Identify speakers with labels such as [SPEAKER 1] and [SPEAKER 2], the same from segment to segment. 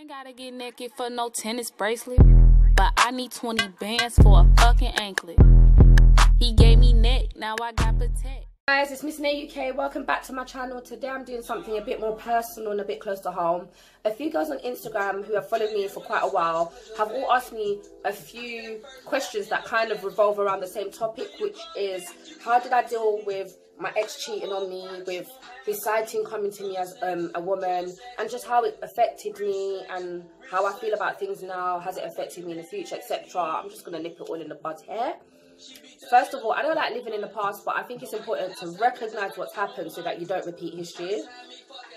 [SPEAKER 1] ain't gotta get naked for no tennis bracelet, but I need 20 bands for a fucking anklet. He gave me neck, now I got protect.
[SPEAKER 2] Guys, it's Miss Nay UK. Welcome back to my channel. Today I'm doing something a bit more personal and a bit close to home. A few girls on Instagram who have followed me for quite a while have all asked me a few questions that kind of revolve around the same topic, which is how did I deal with my ex cheating on me, with his side ting coming to me as a woman, and just how it affected me and how I feel about things now. Has it affected me in the future, etc. I'm just going to nip it all in the bud here. First of all, I don't like living in the past, but I think it's important to recognise what's happened so that you don't repeat history.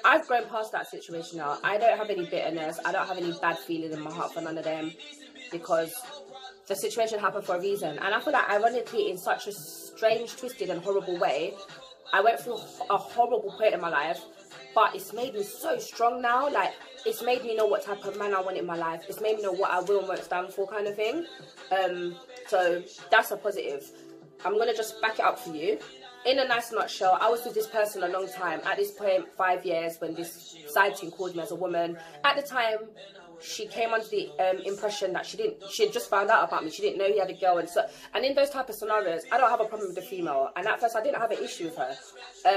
[SPEAKER 2] I've grown past that situation now. I don't have any bitterness. I don't have any bad feeling in my heart for none of them, because the situation happened for a reason. And I feel like, ironically, in such a strange, twisted and horrible way, I went through a horrible point in my life, but it's made me so strong now. Like, it's made me know what type of man I want in my life. It's made me know what I will and won't stand for, kind of thing. So that's a positive. I'm going to just back it up for you. In a nice nutshell, I was with this person a long time. At this point, 5 years, when this side ting called me as a woman. At the time, she came under the impression that she had just found out about me. She didn't know he had a girl. And in those type of scenarios, I don't have a problem with the female. And at first, I didn't have an issue with her.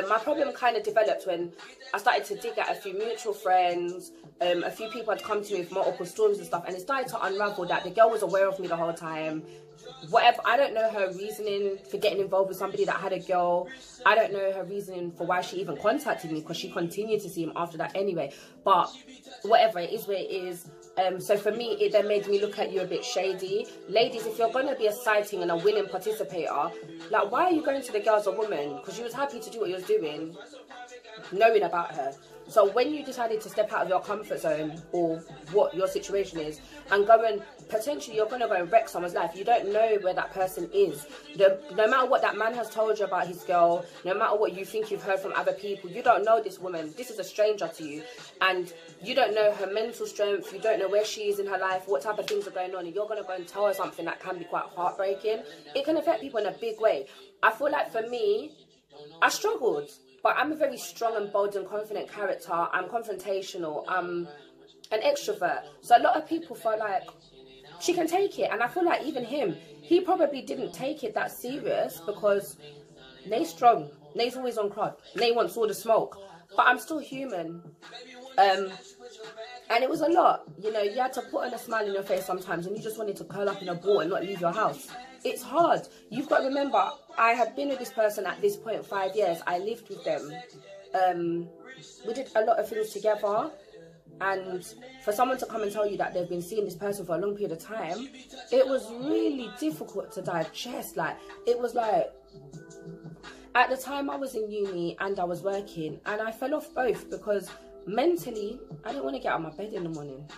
[SPEAKER 2] My problem kind of developed when I started to dig at a few mutual friends. A few people had come to me with multiple stories and stuff. And it started to unravel that the girl was aware of me the whole time. Whatever, I don't know her reasoning for getting involved with somebody that had a girl. I don't know her reasoning for why she even contacted me, because she continued to see him after that anyway. But whatever, it is what it is. So for me, it then made me look at you a bit shady. Ladies, if you're going to be a side ting and a willing participator, like, why are you going to the girl as a woman? Because you was happy to do what you was doing, knowing about her. So when you decided to step out of your comfort zone, or what your situation is, and go and potentially you're going to go and wreck someone's life, you don't know where that person is. No matter what that man has told you about his girl, no matter what you think you've heard from other people, you don't know this woman. This is a stranger to you, and you don't know her mental strength. You don't know where she is in her life, what type of things are going on, and you're going to go and tell her something that can be quite heartbreaking. It can affect people in a big way. I feel like for me, I struggled. But I'm a very strong and bold and confident character. I'm confrontational. I'm an extrovert. So a lot of people feel like she can take it. And I feel like even him, he probably didn't take it that serious, because Nay's strong. Nay's always on crud. Nay wants all the smoke. But I'm still human. And it was a lot. You know, you had to put on a smile on your face sometimes, and you just wanted to curl up in a ball and not leave your house. It's hard. You've got to remember, I had been with this person at this point 5 years. I lived with them. We did a lot of things together. And for someone to come and tell you that they've been seeing this person for a long period of time, it was really difficult to digest. Like, it was like, at the time I was in uni and I was working, and I fell off both because mentally, I didn't want to get out of my bed in the morning.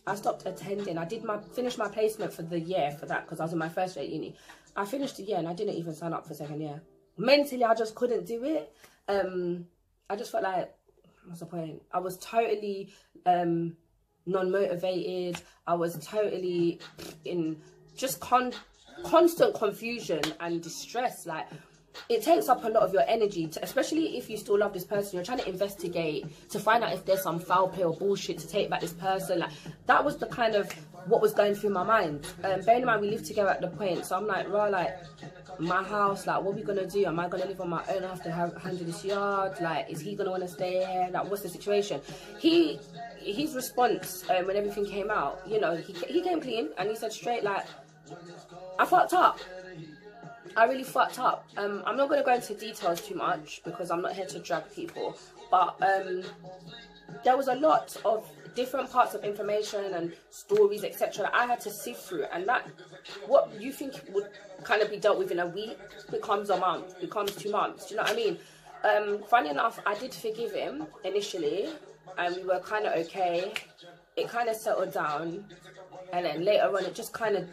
[SPEAKER 2] I stopped attending. I finished my placement for the year for that, because I was in my first year at uni. I finished the year and I didn't even sign up for second year. Mentally, I just couldn't do it. I just felt like, what's the point? I was totally non-motivated. I was totally in just constant confusion and distress. Like, it takes up a lot of your energy, especially if you still love this person. You're trying to investigate to find out if there's some foul play or bullshit to take back this person. Like, that was the kind of what was going through my mind. Bearing in mind, we lived together at the point, so I'm like, right, like, my house, like, what are we gonna do? Am I gonna live on my own? I have to handle this yard. Like, is he gonna want to stay here? Like, what's the situation? His response when everything came out, you know, he came clean and he said straight, like, I fucked up. I really fucked up. I'm not going to go into details too much, because I'm not here to drag people. But there was a lot of different parts of information and stories, etc. that I had to sift through. And that, what you think would kind of be dealt with in a week, becomes a month, becomes 2 months. Do you know what I mean? Funny enough, I did forgive him initially, and we were kind of okay. It kind of settled down. And then later on, it just kind of,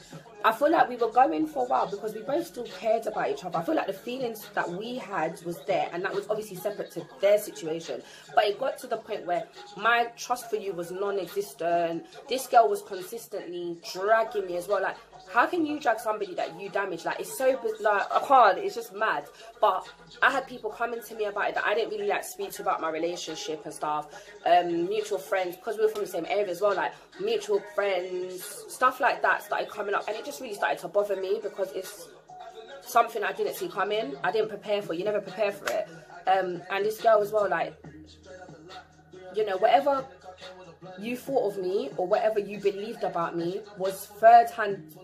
[SPEAKER 2] I feel like we were going for a while because we both still cared about each other. I feel like the feelings that we had was there, and that was obviously separate to their situation. But it got to the point where my trust for you was non-existent. This girl was consistently dragging me as well. Like, how can you drag somebody that you damaged? Like, it's so, like, I can't, it's just mad. But I had people coming to me about it that I didn't really, like, speak to about my relationship and stuff. Mutual friends, because we were from the same area, as well, like mutual friends, stuff like that started coming up, and it just really started to bother me because it's something I didn't see coming. I didn't prepare for. You never prepare for it. And this girl as well, like, you know, whatever you thought of me or whatever you believed about me was third-hand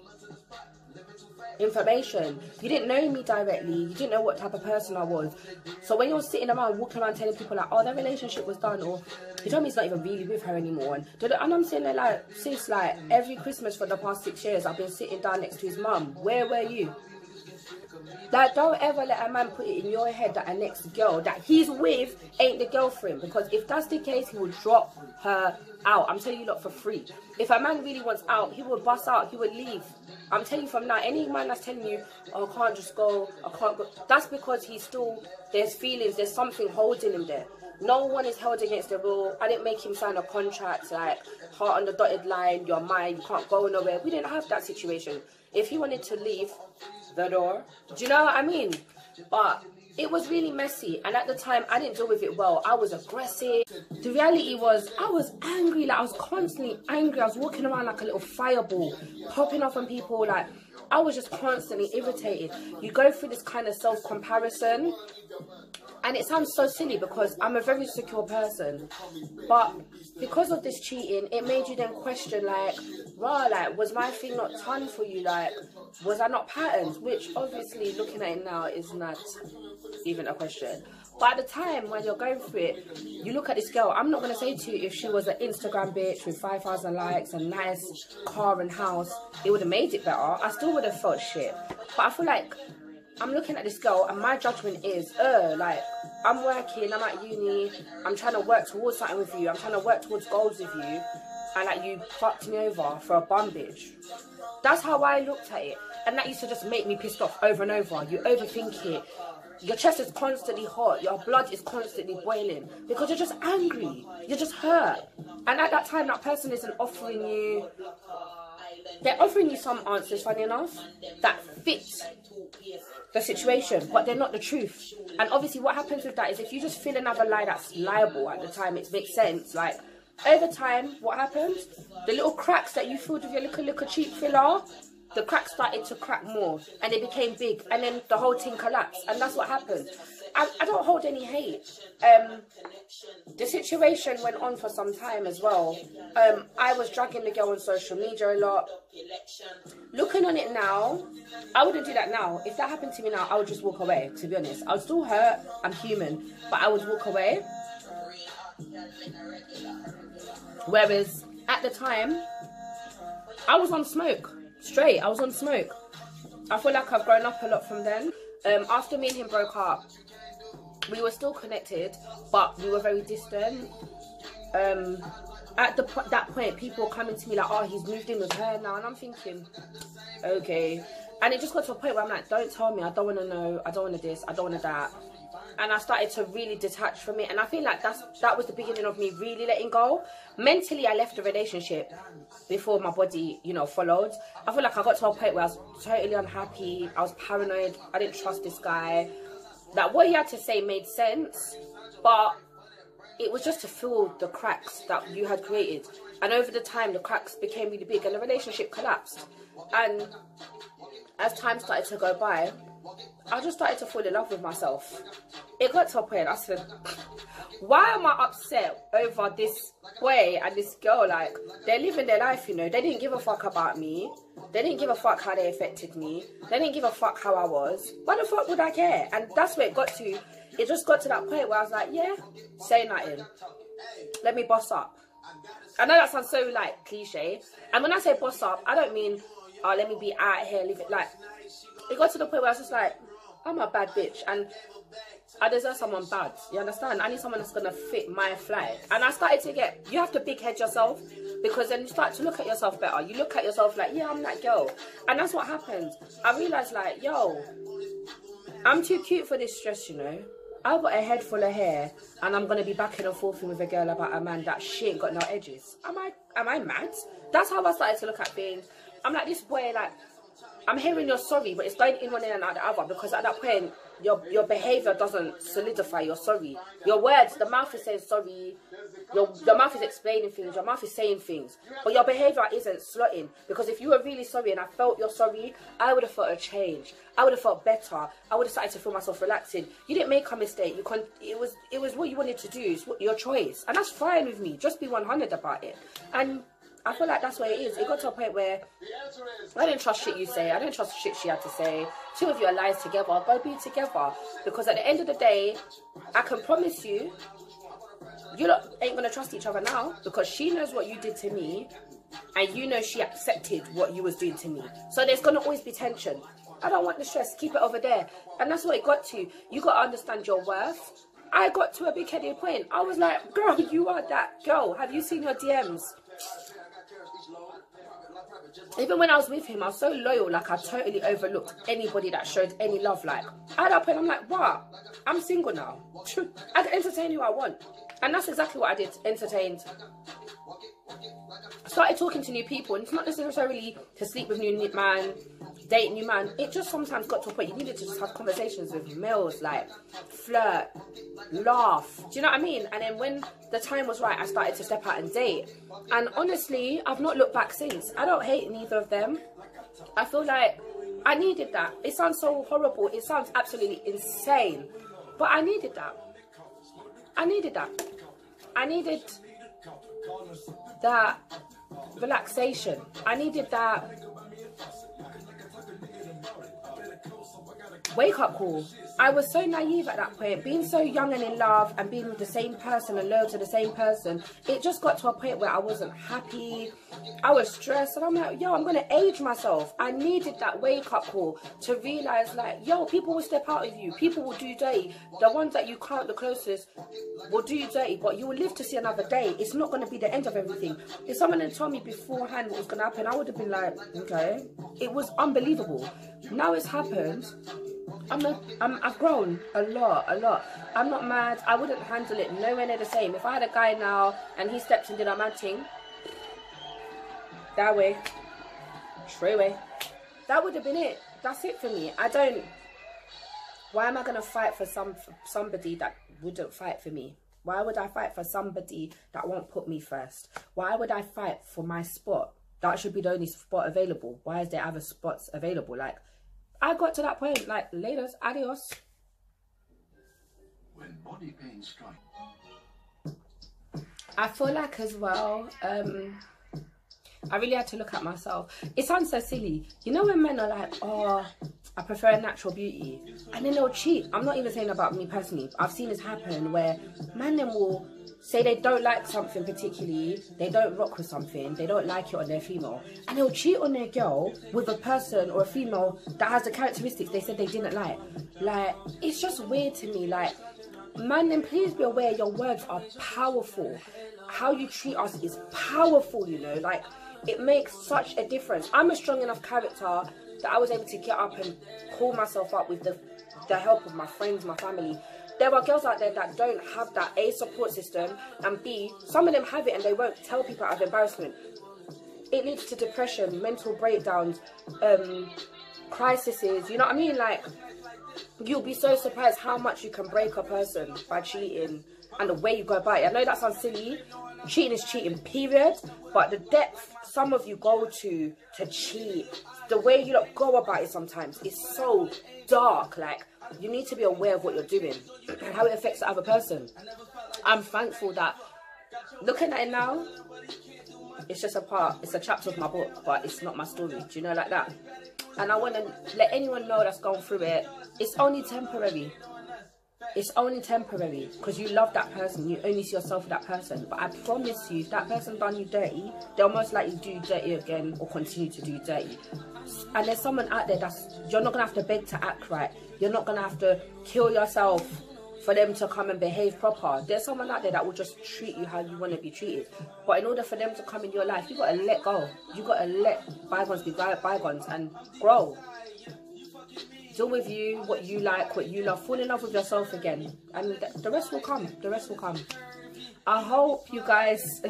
[SPEAKER 2] information. You didn't know me directly. You didn't know what type of person I was. So when you're sitting around, walking around telling people like, oh, their relationship was done, or you told me he's not even really with her anymore, and I'm sitting there like, sis, like, every Christmas for the past 6 years, I've been sitting down next to his mum. Where were you? Like, don't ever let a man put it in your head that a next girl that he's with ain't the girlfriend, because if that's the case, he will drop her out. I'm telling you lot for free. If a man really wants out, he would bust out, he would leave. I'm telling you from now, any man that's telling you, oh, I can't just go, I can't go, that's because he's still, there's feelings, there's something holding him there. No one is held against the rule. I didn't make him sign a contract like, heart on the dotted line, you're mine, you can't go nowhere. We didn't have that situation. If he wanted to leave the door, do you know what I mean? But it was really messy, and at the time I didn't deal with it well. I was aggressive. The reality was I was angry. Like, I was constantly angry. I was walking around like a little fireball, popping off on people. Like, I was just constantly irritated. You go through this kind of self-comparison, and it sounds so silly because I'm a very secure person, but because of this cheating, it made you then question, like, wow, like, was my thing not done for you? Like, was I not patterned? Which, obviously, looking at it now is not even a question. But at the time, when you're going through it, you look at this girl. I'm not going to say to you if she was an Instagram bitch with 5,000 likes, a nice car and house, it would have made it better. I still would have felt shit. But I feel like I'm looking at this girl, and my judgment is, like, I'm working, I'm at uni, I'm trying to work towards something with you, I'm trying to work towards goals with you, and like, you fucked me over for a bum bitch. That's how I looked at it, and that used to just make me pissed off over and over. You overthink it, your chest is constantly hot, your blood is constantly boiling, because you're just angry, you're just hurt. And at that time, that person isn't offering you, they're offering you some answers, funny enough, that fit the situation, but they're not the truth. And obviously what happens with that is if you just feel another lie that's liable at the time, it makes sense. Like, over time, what happens? The little cracks that you filled with your little cheap filler, the cracks started to crack more, and they became big, and then the whole thing collapsed, and that's what happened. I don't hold any hate. The situation went on for some time as well. I was dragging the girl on social media a lot. Looking on it now, I wouldn't do that now. If that happened to me now, I would just walk away, to be honest. I would still hurt, I'm human, but I would walk away. Whereas, at the time, I was on smoke. Straight, I was on smoke. I feel like I've grown up a lot from then. After me and him broke up, we were still connected, but we were very distant. At that point, people were coming to me like, oh, he's moved in with her now, and I'm thinking, okay. And it just got to a point where I'm like, don't tell me, I don't want to know, I don't want to this, I don't want to that. And I started to really detach from it, and I feel like that was the beginning of me really letting go. Mentally, I left the relationship before my body, you know, followed. I feel like I got to a point where I was totally unhappy, I was paranoid, I didn't trust this guy. Like, what he had to say made sense, but it was just to fill the cracks that you had created. And over the time, the cracks became really big and the relationship collapsed. And as time started to go by, I just started to fall in love with myself. It got to a point, I said, why am I upset over this boy and this girl? Like, they're living their life, you know. They didn't give a fuck about me. They didn't give a fuck how they affected me. They didn't give a fuck how I was. Why the fuck would I care? And that's where it got to. It just got to that point where I was like, yeah, say nothing. Let me boss up. I know that sounds so, like, cliche. And when I say boss up, I don't mean, oh, let me be out here, live it. Like, it got to the point where I was just like, I'm a bad bitch, and I deserve someone bad, you understand? I need someone that's gonna fit my flag. And I started to get, you have to big head yourself, because then you start to look at yourself better. You look at yourself like, yeah, I'm that girl. And that's what happened. I realized, like, yo, I'm too cute for this stress, you know. I've got a head full of hair, and I'm gonna be backing and forth with a girl about a man that she ain't got no edges. Am I mad? That's how I started to look at things. I'm like, this boy, like, I'm hearing you're sorry, but it's going in one ear and out the other, because at that point, your behaviour doesn't solidify you're sorry. Your words, the mouth is saying sorry, your mouth is explaining things, your mouth is saying things, but your behaviour isn't slotting. Because if you were really sorry and I felt you're sorry, I would have felt a change. I would have felt better. I would have started to feel myself relaxing. You didn't make a mistake. It was what you wanted to do. It's your choice, and that's fine with me. Just be 100 about it. And I feel like that's where it is. It got to a point where I didn't trust shit you say. I didn't trust shit she had to say. Two of you are lies together. Go be together. Because at the end of the day, I can promise you, you lot ain't going to trust each other now. Because she knows what you did to me. And you know she accepted what you was doing to me. So there's going to always be tension. I don't want the stress. Keep it over there. And that's what it got to. You got to understand your worth. I got to a big-headed point. I was like, girl, you are that girl. Have you seen your DMs? Even when I was with him, I was so loyal, like I totally overlooked anybody that showed any love. Like, at that point, I'm like, what? I'm single now. I can entertain who I want. And that's exactly what I did, entertained. Started talking to new people, and it's not necessarily to sleep with new man, date new man. It just sometimes got to a point you needed to just have conversations with males, like flirt, laugh. Do you know what I mean? And then when the time was right, I started to step out and date. And honestly, I've not looked back since. I don't hate neither of them. I feel like I needed that. It sounds so horrible. It sounds absolutely insane. But I needed that. I needed that. I needed that relaxation. I needed that wake up call. I was so naive at that point, being so young and in love and being with the same person and loyal to the same person. It just got to a point where I wasn't happy. I was stressed, and I'm like, yo, I'm gonna age myself. I needed that wake up call to realize, like, yo, people will step out of you, people will do dirty. The ones that you can't, the closest, will do you dirty, but you will live to see another day. It's not gonna be the end of everything. If someone had told me beforehand what was gonna happen, I would have been like, okay. It was unbelievable. Now it's happened. I've grown a lot. I'm not mad. I wouldn't handle it nowhere near the same. If I had a guy now and he steps and did a mad thing, that way, straight away, that would have been it. That's it for me. Why am I gonna fight for somebody that wouldn't fight for me? Why would I fight for somebody that won't put me first? Why would I fight for my spot? That should be the only spot available. Why is there other spots available? Like, I got to that point, like, laters, adios. When body pain strikes. I feel like as well, I really had to look at myself. It sounds so silly. You know when men are like, oh, I prefer natural beauty, and then they'll cheat. I'm not even saying about me personally. I've seen this happen where men then will say they don't like something particularly, they don't rock with something, they don't like it on their female, and they'll cheat on their girl with a person or a female that has the characteristics they said they didn't like. Like, it's just weird to me. Like, man, then please be aware your words are powerful. How you treat us is powerful, you know. Like, it makes such a difference. I'm a strong enough character that I was able to get up and pull myself up with the help of my friends, my family. There are girls out there that don't have that A, support system, and B, some of them have it and they won't tell people out of embarrassment. It leads to depression, mental breakdowns, crises, you know what I mean? Like, you'll be so surprised how much you can break a person by cheating and the way you go about it. I know that sounds silly. Cheating is cheating, period. But the depth some of you go to cheat, the way you go about it sometimes is so dark. Like, you need to be aware of what you're doing and how it affects the other person. I'm thankful that, looking at it now, it's just it's a chapter of my book, but it's not my story. Do you know, like that? And I want to let anyone know that's going through it, it's only temporary. It's only temporary, because you love that person. You only see yourself with that person. But I promise you, if that person done you dirty, they'll most likely do dirty again or continue to do dirty. And there's someone out there you're not going to have to beg to act right. You're not going to have to kill yourself for them to come and behave proper. There's someone out there that will just treat you how you want to be treated. But in order for them to come in your life, you got to let go. You got to let bygones be bygones and grow. Deal with you, what you like, what you love. Fall in love with yourself again. And the rest will come. The rest will come. I hope you guys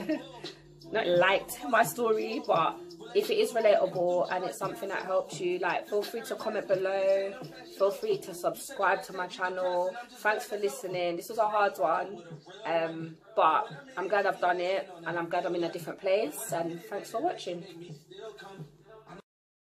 [SPEAKER 2] not liked my story, but if it is relatable and it's something that helps you, like, feel free to comment below, feel free to subscribe to my channel. Thanks for listening. This was a hard one, but I'm glad I've done it, and I'm glad I'm in a different place, and thanks for watching.